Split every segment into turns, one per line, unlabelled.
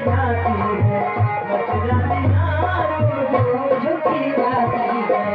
जाती है मचरानियाँ झुकी जाती है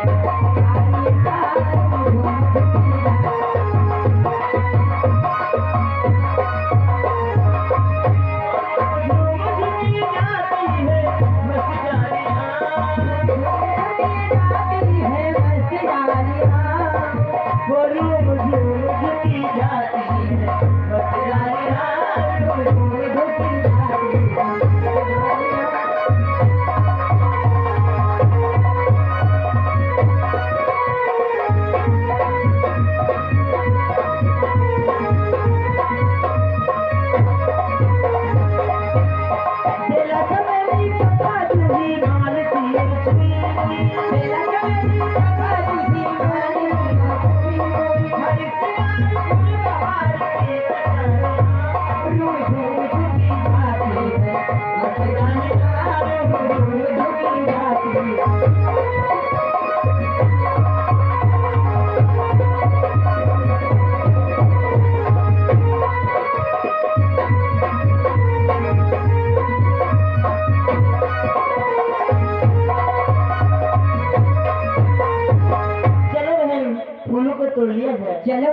तोड़ लिया जाए। चलो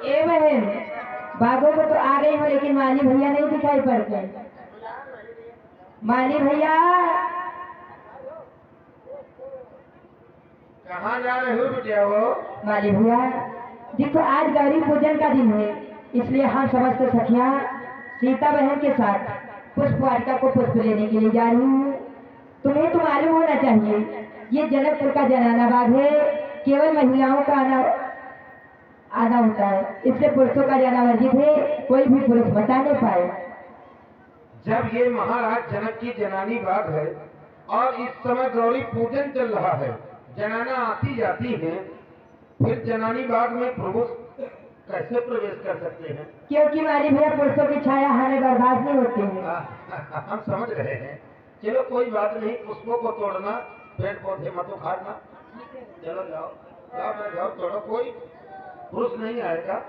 ए बहन बाबू को तो आ गई हो लेकिन माली भैया नहीं दिखाई पड़ते। माली भैया
कहाँ जा रहे हो बेटिया? वो
माली भैया देखो आज गौरी पूजन का दिन है इसलिए हम समस्त सखियां सीता बहन के साथ पुष्प वाटिका को पुष्प लेने के लिए जा रही हूँ। तुम्हें तो मालूम होना चाहिए ये जनकपुर का जनाना बाग है, केवल महिलाओं का आना होता है, इससे पुरुषों का जाना वर्जित है, कोई भी पुरुष बता नहीं पाए।
जब ये महाराज जनक की जनानी बाग है और इस समय गौरी पूजन चल रहा है, जनाना आती जाती है, फिर जनानी बाग में पुरुष कैसे प्रवेश कर सकते हैं?
क्योंकि माली भैया पुरुषों की छाया हमें बर्दाश्त नहीं होती है।
हम समझ रहे हैं, चलो कोई बात नहीं, पुष्पों को तोड़ना, पेड़ पौधे मत उखाड़ना, चलो जाओ जाओ मैं जाओ तोड़ो, कोई पुरुष नहीं आएगा।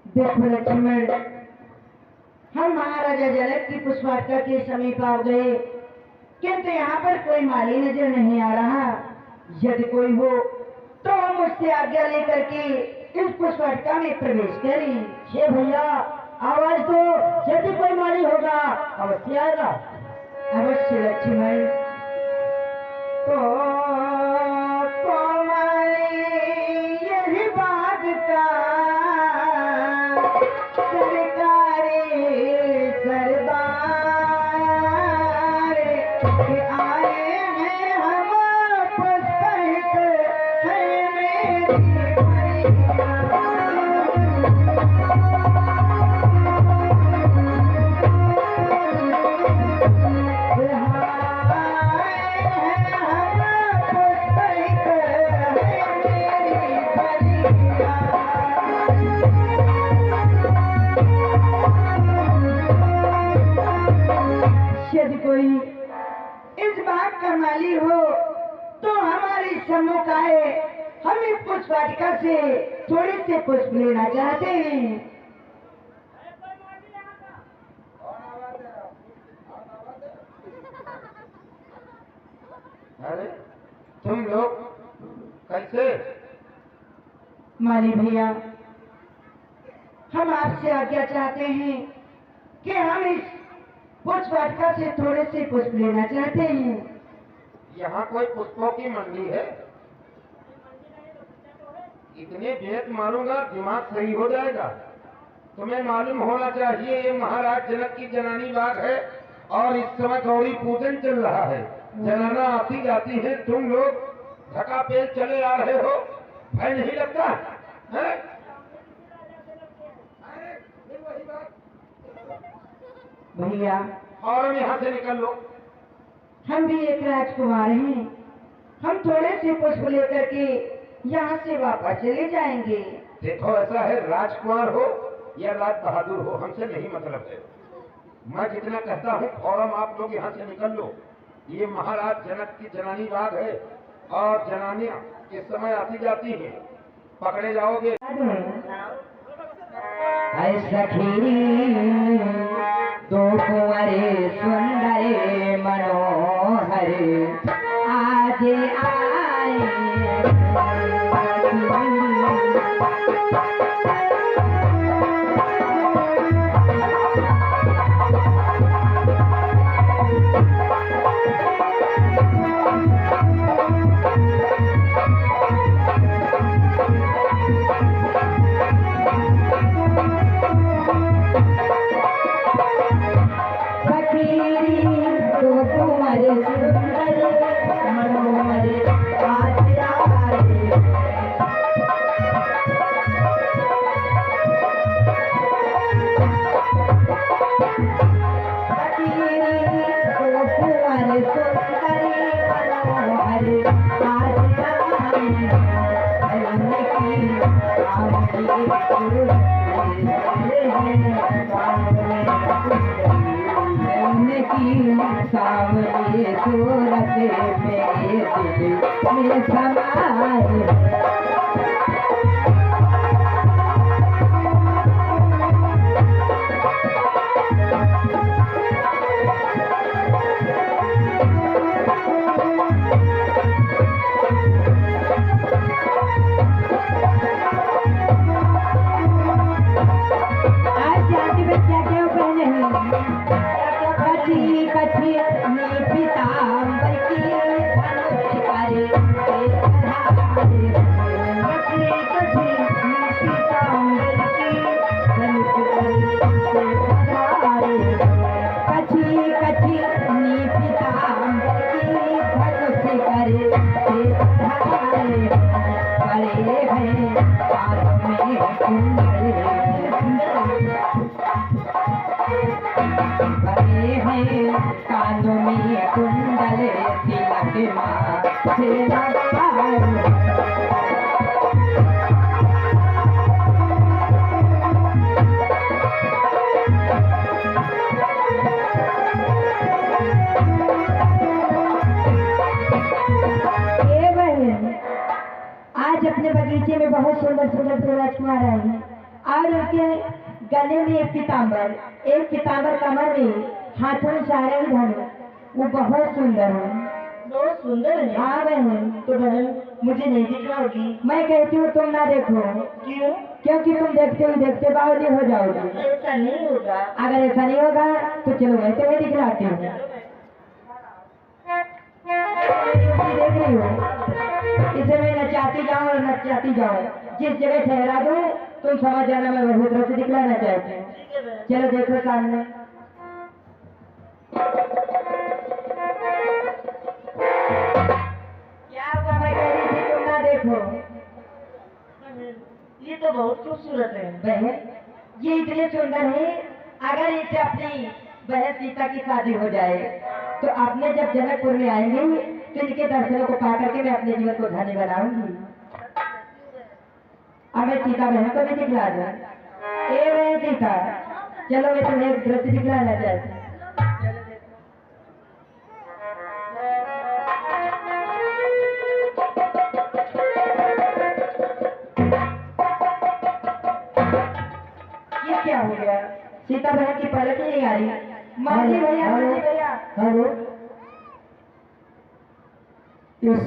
देखो लक्ष्मण, हम महाराजा जनक की पुष्प वाटिका के समीप आ गए, किंतु यहाँ पर कोई माली नजर नहीं आ रहा। यदि कोई हो तो हम उससे आज्ञा लेकर के इस पुष्प वाटिका में प्रवेश करें। हे भैया आवाज दो, यदि कोई माली होगा अवश्य आएगा। अवश्य लक्ष्मण। तो यही बात का माली हो तो हमारी सम्मुख आए, हम इस पुष्प वाटिका से थोड़े से पुष्प लेना चाहते हैं।
अरे तुम लोग कैसे?
माली भैया हम आपसे आज्ञा चाहते हैं कि हम इस पुष्प वाटिका से थोड़े से पुष्प लेना चाहते हैं।
यहाँ कोई पुष्पों की मंडी है? इतने भेद मारूंगा दिमाग सही हो जाएगा। तुम्हें मालूम होना चाहिए ये महाराज जनक की जनानी बाग है और इस समय गौरी पूजन चल रहा है, जनाना आती जाती है, तुम लोग धक्का पेल चले आ रहे हो, भय नहीं लगता है?
भैया
और यहाँ से निकल लो।
हम भी एक राजकुमार हैं, हम थोड़े से पुष्प लेकर के यहाँ से वापस चले जाएंगे।
देखो ऐसा है, राजकुमार हो या राज बहादुर हो, हमसे नहीं मतलब है। मैं जितना कहता हूँ फौरन आप लोग यहाँ से निकल लो। ये महाराज जनक की जनानी बाग है और जनानियां इस समय आती जाती हैं, पकड़े जाओगे।
सखी दो कुंवरे सुंदर मनोहर आज आए। सावरे सूरत मेरे दिल में समाए। कानों में कुंडल तिलक माथे लगाए। आज अपने बगीचे में बहुत सुंदर सुंदर दो राजकुमार आए हैं और उनके गले में एक पीताम्बर कमर में हाथों में सारे धनु, वो बहुत सुंदर है। बहुत सुंदर है। हाँ बहन, तो बहन मुझे नहीं दिखाओगी? मैं कहती हूँ तुम ना देखो। क्यों? क्योंकि तुम देखते बावली हो जाओगी। ऐसा नहीं होगा। अगर ऐसा नहीं होगा तो चलो मैं तुम्हें दिखलाती हूँ। देख रही हो, इसे मैं नचाती जाऊँ और नचाती जाऊँ, जिस जगह ठहरा दो तुम समझ जाना मैं वही तरह से दिखलाना चाहती हूँ। चलो देखो सामने। क्या हुआ? मैं कह रही थी तुम ना देखो। ये तो बहुत खूबसूरत है बहन, ये इतने सुंदर है। अगर इसे अपनी बहन सीता की शादी हो जाए तो आपने जब जनकपुर में आएंगे तो इनके दर्शनों को पा करके मैं अपने जीवन को धन्य बनाऊंगी। अब मैं सीता बहन को भी दिखला दूं। ए बहन सीता, चलो मैं तुम्हें एक दृश्य दिखलाना चाहती हूँ। ये क्या हो गया? सीता बहन की पलक ही नहीं आ रही। माजी भैया,
हेलो, इस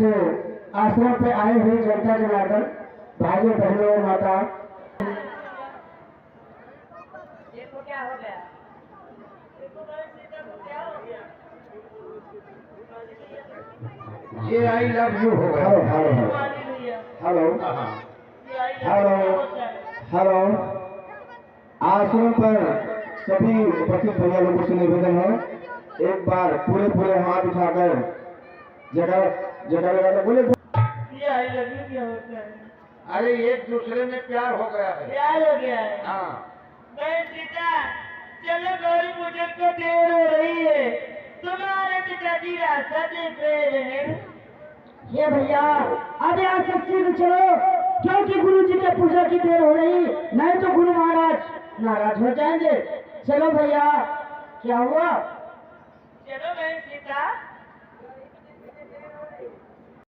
आश्रम पे आए हुए जनता जनार्दन भाइयों बहनों और माता,
देखो क्या हो गया।
ये आई लव यू हो गया।
हेलो हेलो, आश्रम पर सभी उपस्थित भैया लोगों से निवेदन है, एक बार पूरे हाथ उठाकर जगह बोले।
अरे एक दूसरे में प्यार हो गया है।
प्यार हो गया है।
हाँ,
सीता, चलो गौरी पूजन को देर हो रही है, तुम्हारे पिताजी रास्ता देख रहे हैं। ये भैया अब यहाँ से शीघ्र चलो, क्योंकि गुरु जी के पूजा की देर हो रही, नहीं तो गुरु महाराज नाराज हो जाएंगे। चलो भैया। क्या हुआ? चलो बहन सीता।